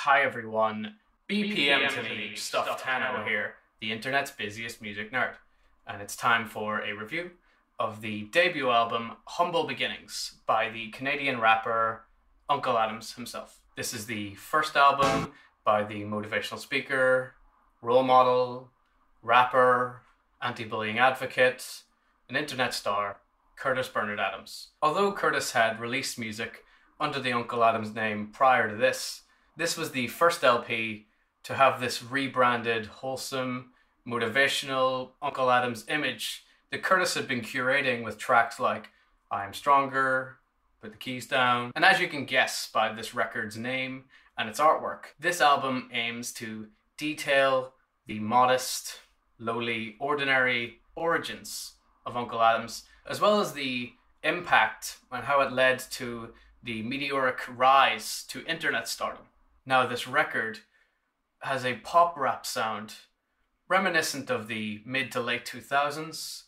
Hi everyone, BPM to me, Fantano here, the internet's busiest music nerd, and it's time for a review of the debut album Humble Beginnings by the Canadian rapper Unkle Adams himself. This is the first album by the motivational speaker, role model, rapper, anti-bullying advocate, and internet star, Curtis Bernard Adams. Although Curtis had released music under the Unkle Adams name prior to this was the first LP to have this rebranded, wholesome, motivational Unkle Adams image that Curtis had been curating with tracks like I Am Stronger, Put the Keys Down. And as you can guess by this record's name and its artwork, this album aims to detail the modest, lowly, ordinary origins of Unkle Adams, as well as the impact and how it led to the meteoric rise to internet stardom. Now, this record has a pop rap sound reminiscent of the mid to late 2000s,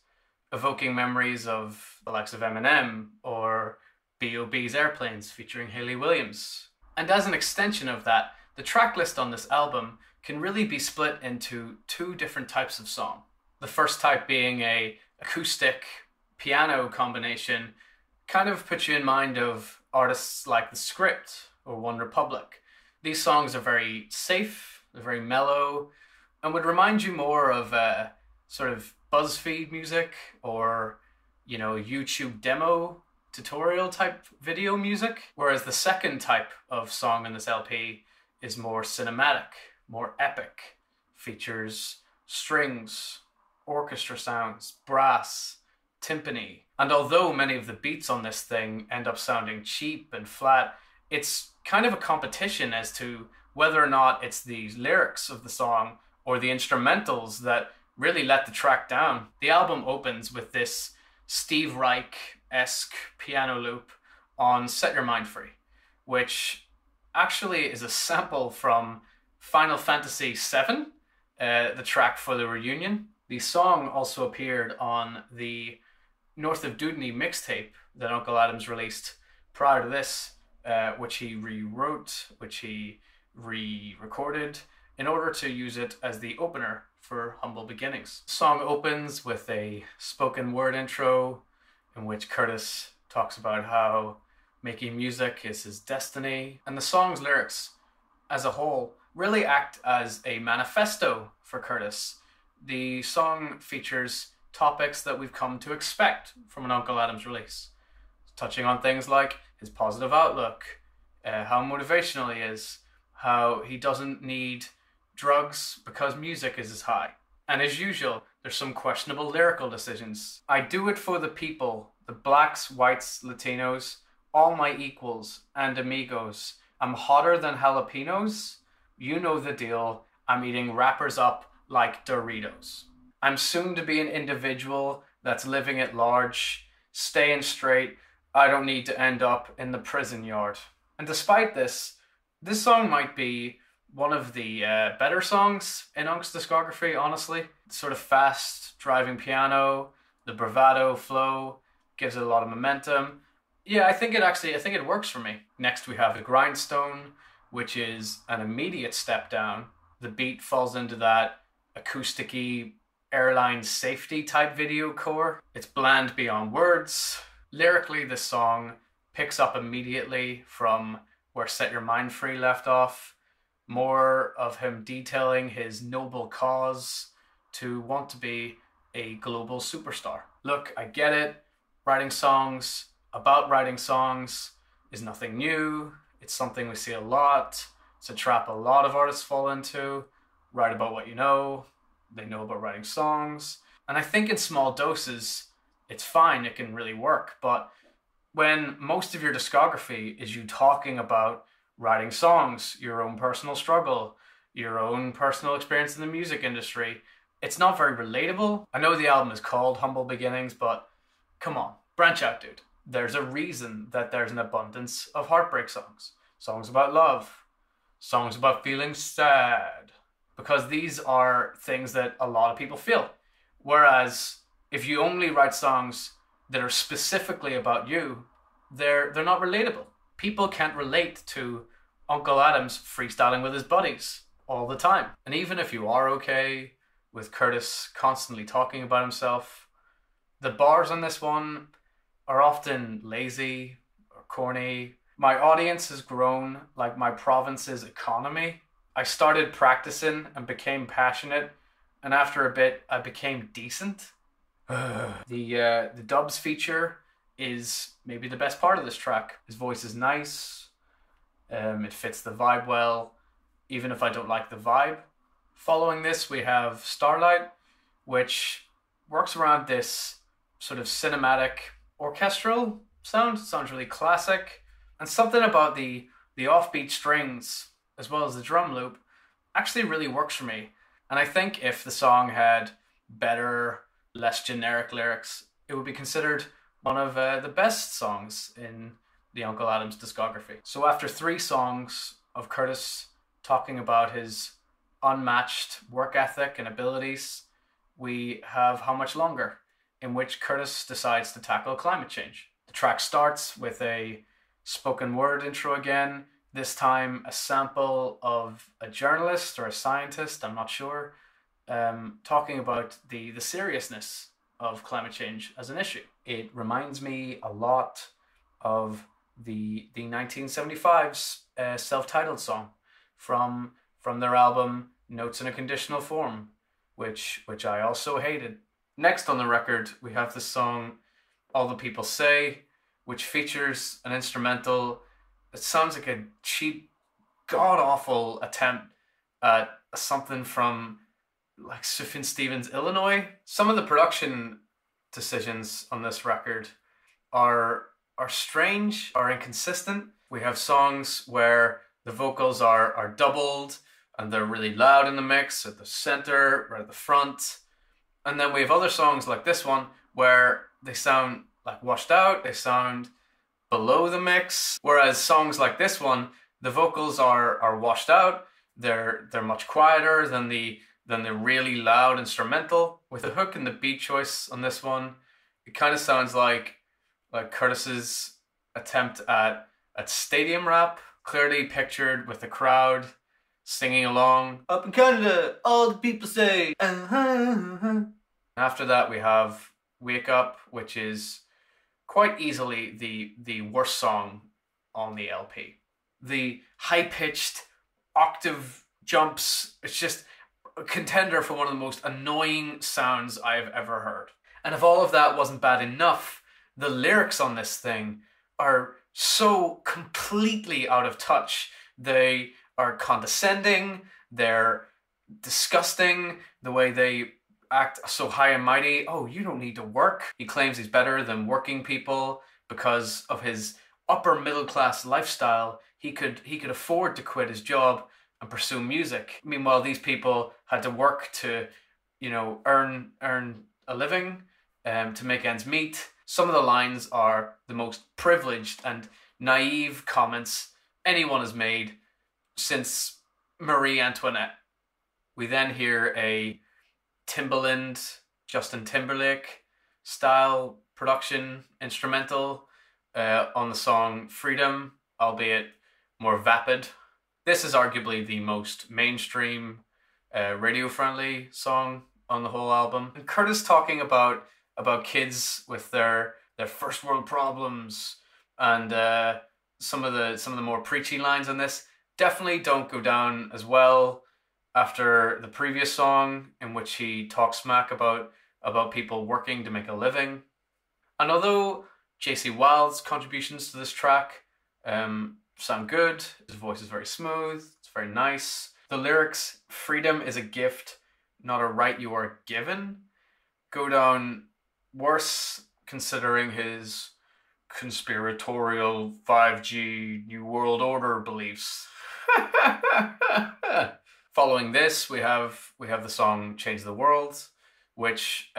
evoking memories of the likes of Eminem or B.O.B.'s Airplanes featuring Hayley Williams. And as an extension of that, the track list on this album can really be split into two different types of song. The first type being a acoustic piano combination, kind of puts you in mind of artists like The Script or One Republic. These songs are very safe, they're very mellow, and would remind you more of sort of BuzzFeed music or, YouTube demo tutorial type video music. Whereas the second type of song in this LP is more cinematic, more epic, features strings, orchestra sounds, brass, timpani. And although many of the beats on this thing end up sounding cheap and flat, it's kind of a competition as to whether or not it's the lyrics of the song or the instrumentals that really let the track down. The album opens with this Steve Reich-esque piano loop on Set Your Mind Free, which actually is a sample from Final Fantasy VII, the track for the reunion. The song also appeared on the North of Dudney mixtape that Unkle Adams released prior to this, which he rewrote, which he re-recorded in order to use it as the opener for Humble Beginnings. The song opens with a spoken word intro in which Curtis talks about how making music is his destiny, and the song's lyrics as a whole really act as a manifesto for Curtis. The song features topics that we've come to expect from an Unkle Adams release, touching on things like his positive outlook, how motivational he is, how he doesn't need drugs because music is his high. And as usual, there's some questionable lyrical decisions. I do it for the people, the blacks, whites, Latinos, all my equals and amigos. I'm hotter than jalapenos. You know the deal. I'm eating rappers up like Doritos. I'm soon to be an individual that's living at large, staying straight. I don't need to end up in the prison yard. And despite this song might be one of the better songs in Unk's discography, honestly. Sort of fast driving piano, the bravado flow gives it a lot of momentum. Yeah, I think it works for me. Next we have the Grindstone, which is an immediate step down. The beat falls into that acoustic-y airline safety type video core. It's bland beyond words. Lyrically, the song picks up immediately from where Set Your Mind Free left off. More of him detailing his noble cause to want to be a global superstar. Look, I get it. Writing songs about writing songs is nothing new. It's something we see a lot. It's a trap a lot of artists fall into. Write about what you know. They know about writing songs. And I think in small doses, it's fine. It can really work. But when most of your discography is you talking about writing songs, your own personal struggle, your own personal experience in the music industry, it's not very relatable. I know the album is called Humble Beginnings, but come on, branch out, dude. There's a reason that there's an abundance of heartbreak songs. Songs about love. Songs about feeling sad. Because these are things that a lot of people feel. Whereas if you only write songs that are specifically about you, they're not relatable. People can't relate to Unkle Adams freestyling with his buddies all the time. And even if you are okay with Curtis constantly talking about himself, the bars on this one are often lazy or corny. My audience has grown like my province's economy. I started practicing and became passionate, and after a bit, I became decent. The dubs feature is maybe the best part of this track. His voice is nice. It fits the vibe well, even if I don't like the vibe. Following this, we have Starlight, which works around this sort of cinematic orchestral sound. It sounds really classic. And something about the offbeat strings, as well as the drum loop, actually really works for me. And I think if the song had better, less generic lyrics, it would be considered one of the best songs in the Unkle Adams discography. So after 3 songs of Curtis talking about his unmatched work ethic and abilities, we have How Much Longer, in which Curtis decides to tackle climate change. The track starts with a spoken word intro again, this time a sample of a journalist or a scientist, I'm not sure, talking about the seriousness of climate change as an issue. It reminds me a lot of the 1975's self-titled song from their album Notes in a Conditional Form, which I also hated. Next on the record, we have the song All the People Say, which features an instrumental that sounds like a cheap, god-awful attempt at something from like Sufjan Stevens' Illinois. Some of the production decisions on this record are strange, are inconsistent. We have songs where the vocals are doubled and they're really loud in the mix at the center or at the front. And then we have other songs like this one where they sound like washed out, they sound below the mix. Whereas songs like this one, the vocals are washed out, they're much quieter than the really loud instrumental. With the hook and the beat choice on this one, it kind of sounds like Curtis's attempt at stadium rap, clearly pictured with the crowd singing along. Up in Canada, all the people say, After that, we have Wake Up, which is quite easily the worst song on the LP. The high-pitched octave jumps, it's just a contender for one of the most annoying sounds I've ever heard. And if all of that wasn't bad enough, the lyrics on this thing are so completely out of touch. They are condescending, they're disgusting, the way they act so high and mighty. Oh, you don't need to work. He claims he's better than working people because of his upper middle class lifestyle. He could afford to quit his job and pursue music. Meanwhile, these people had to work to, earn a living, to make ends meet. Some of the lines are the most privileged and naive comments anyone has made since Marie Antoinette. We then hear a Timbaland, Justin Timberlake style production instrumental on the song Freedom, albeit more vapid. This is arguably the most mainstream, radio-friendly song on the whole album. And Curtis talking about kids with their first world problems and some of the more preachy lines on this definitely don't go down as well after the previous song, in which he talks smack about people working to make a living. And although J.C. Wilde's contributions to this track sound good, his voice is very smooth, it's very nice, the lyrics, freedom is a gift, not a right you are given, go down worse considering his conspiratorial 5G New World Order beliefs. Following this, we have the song Change the World, which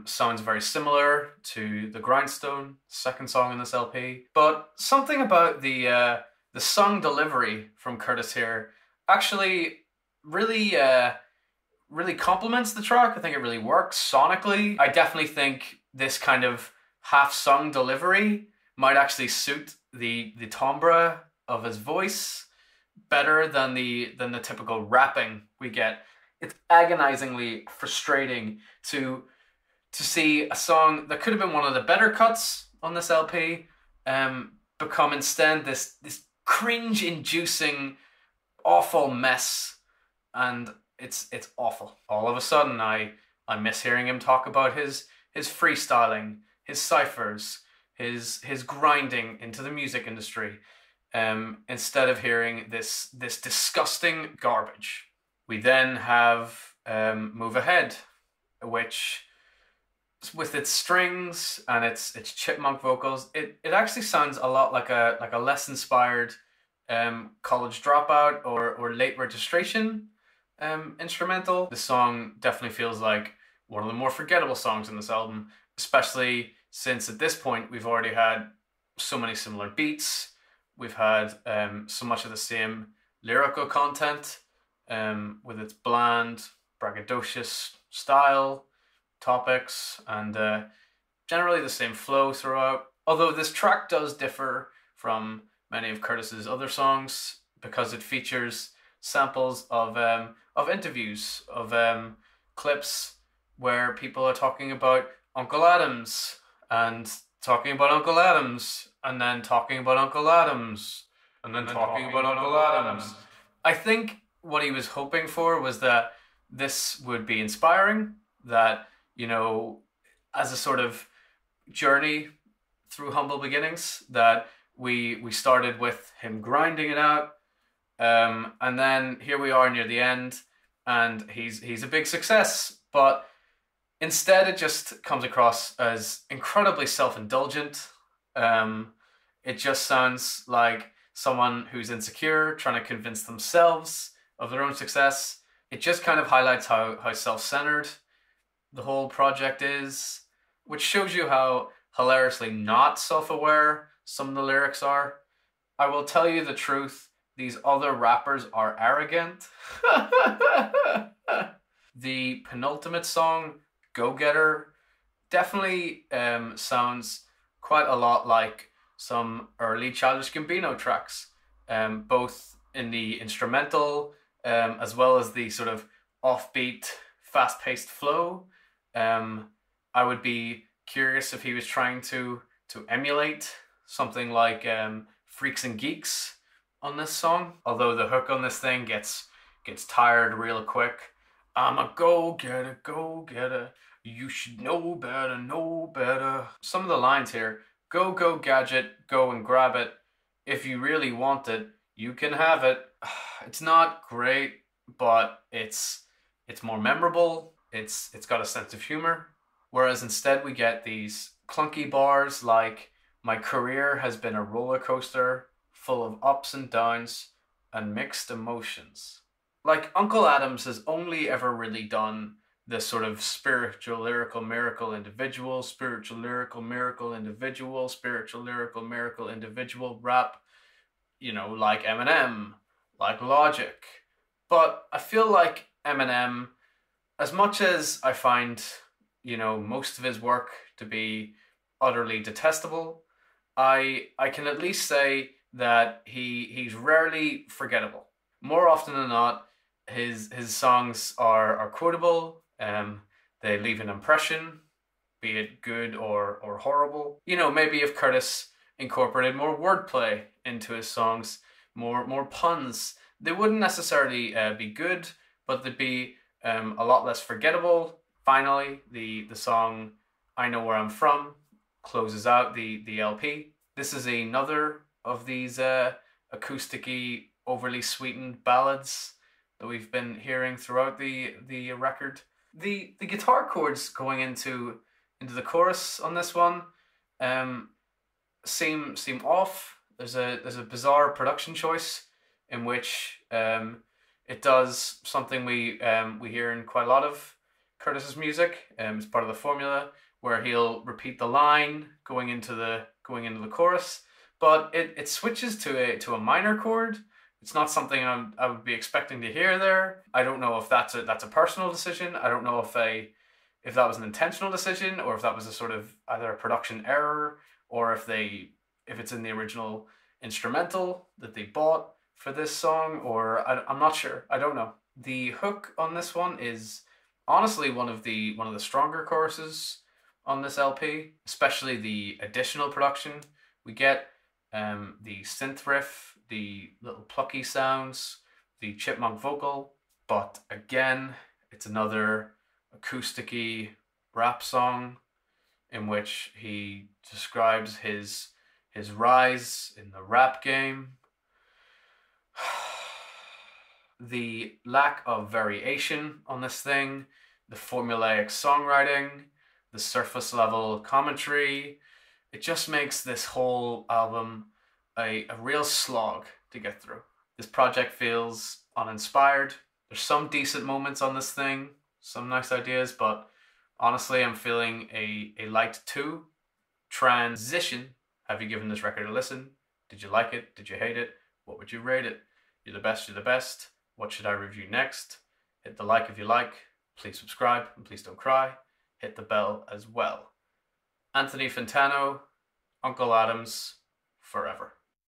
sounds very similar to the Grindstone, second song in this LP. But something about the song delivery from Curtis here actually really complements the track. I think it really works sonically. I definitely think this kind of half-sung delivery might actually suit the timbre of his voice. better than the typical rapping we get. It's agonizingly frustrating to see a song that could have been one of the better cuts on this LP become instead this cringe-inducing awful mess, and it's awful. All of a sudden, I miss hearing him talk about his freestyling, his ciphers, his grinding into the music industry, instead of hearing this disgusting garbage. We then have Move Ahead, which with its strings and its chipmunk vocals, it actually sounds a lot like a less inspired college dropout or late registration instrumental. The song definitely feels like one of the more forgettable songs in this album, especially since at this point we've already had so many similar beats. We've had so much of the same lyrical content with its bland, braggadocious style, topics, and generally the same flow throughout. Although this track does differ from many of Curtis's other songs because it features samples of interviews, of clips where people are talking about Unkle Adams and talking about Unkle Adams and then talking about Unkle Adams and then talking about Unkle Adams. I think what he was hoping for was that this would be inspiring, that, you know, as a sort of journey through humble beginnings, that we started with him grinding it out, and then here we are near the end, and he's a big success. But instead, it just comes across as incredibly self-indulgent. It just sounds like someone who's insecure trying to convince themselves of their own success. It just kind of highlights how self-centered the whole project is, which shows you how hilariously not self-aware some of the lyrics are. I will tell you the truth, these other rappers are arrogant. The penultimate song, Go Getter, definitely sounds quite a lot like some early Childish Gambino tracks, both in the instrumental as well as the sort of offbeat, fast-paced flow. I would be curious if he was trying to emulate something like Freaks and Geeks on this song. Although the hook on this thing gets tired real quick. I'm a go-getter, go-getter. You should know better, know better. Some of the lines here: go, go, gadget, go and grab it. If you really want it, you can have it. It's not great, but it's more memorable. It's got a sense of humor. Whereas instead we get these clunky bars like, my career has been a roller coaster full of ups and downs and mixed emotions. Like, Unkle Adams has only ever really done this sort of spiritual lyrical miracle individual, spiritual lyrical miracle individual, spiritual lyrical miracle individual rap, you know, like Eminem, like Logic. But I feel like Eminem, as much as I find, you know, most of his work to be utterly detestable, I can at least say that he's rarely forgettable. More often than not, his songs are quotable. They leave an impression, be it good or horrible. You know, maybe if Curtis incorporated more wordplay into his songs, more puns, they wouldn't necessarily be good, but they'd be a lot less forgettable. Finally, the song I Know Where I'm From closes out the LP. This is another of these acoustic-y, overly sweetened ballads that we've been hearing throughout the record. The guitar chords going into the chorus on this one seem off. There's a bizarre production choice in which it does something we hear in quite a lot of Curtis's music. It's part of the formula where he'll repeat the line going into the chorus, but it switches to a minor chord. It's not something I would be expecting to hear there. I don't know if that's a personal decision. I don't know if that was an intentional decision, or if that was a sort of either a production error, or if it's in the original instrumental that they bought. for this song, or I'm not sure. I don't know. The hook on this one is honestly one of the stronger choruses on this LP, especially the additional production we get, the synth riff, the little plucky sounds, the chipmunk vocal. But again, it's another acousticy rap song in which he describes his rise in the rap game. The lack of variation on this thing, the formulaic songwriting, the surface level commentary, it just makes this whole album a real slog to get through. This project feels uninspired. There's some decent moments on this thing, some nice ideas, but honestly, I'm feeling a light 2 transition. Have you given this record a listen? Did you like it? Did you hate it? What would you rate it? You're the best, you're the best. What should I review next? Hit the like if you like. Please subscribe and please don't cry. Hit the bell as well. Anthony Fantano, Unkle Adams, forever.